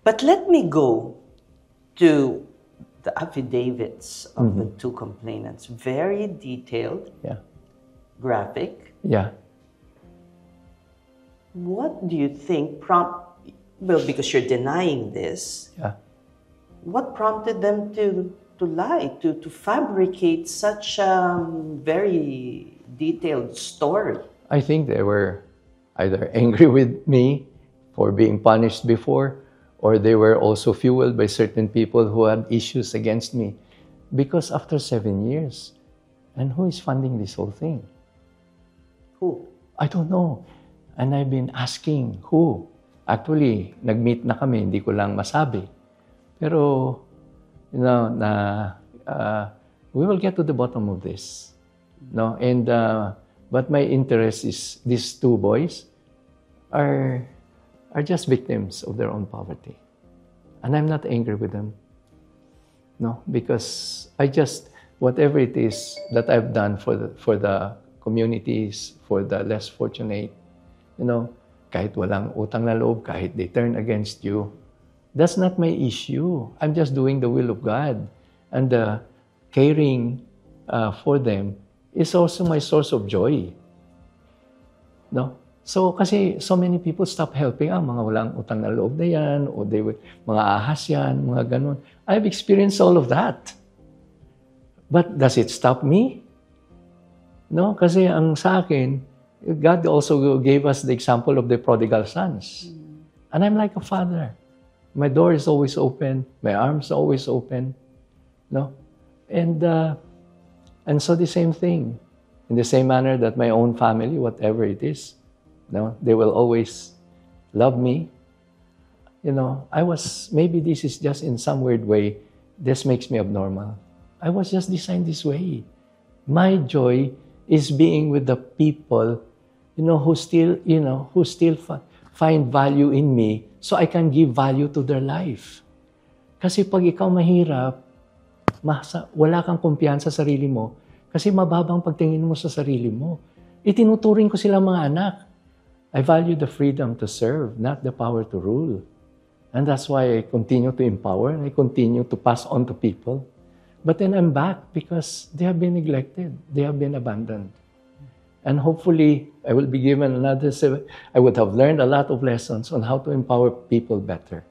But let me go to the affidavits of the two complainants. Very detailed, Yeah. graphic. Yeah. What do you think well, because you're denying this, Yeah. what prompted them to lie, to fabricate such a very detailed story? I think they were either angry with me for being punished before, or they were also fueled by certain people who had issues against me. Because after 7 years, and who is funding this whole thing? Who? I don't know. And I've been asking who. Actually, nag-meet na kami, hindi ko lang masabi. Pero, we will get to the bottom of this. No? And, but my interest is these two boys are just victims of their own poverty. And I'm not angry with them. No, because whatever it is that I've done for the communities, for the less fortunate, kahit walang utang na loob, kahit they turn against you, that's not my issue. I'm just doing the will of God. And caring for them is also my source of joy. No? So, kasi so many people stop helping. Mga walang utang na loob na yan, o mga ahas yan, mga ganun. I've experienced all of that. But does it stop me? No? Kasi ang sa akin, God also gave us the example of the prodigal sons. And I'm like a father. My door is always open. My arms are always open. No? And so the same thing. In the same manner that my own family, whatever it is, they will always love me. Maybe this is just in some weird way, this makes me abnormal. I was just designed this way. My joy is being with the people, who still find value in me so I can give value to their life. Kasi pag ikaw mahirap, wala kang kumpiyansa sa sarili mo, kasi mababang pagtingin mo sa sarili mo. Itinuturing ko sila mga anak. I value the freedom to serve, not the power to rule. And that's why I continue to empower and I continue to pass on to people. But then I'm back because they have been neglected. They have been abandoned. And hopefully, I will be given I would have learned a lot of lessons on how to empower people better.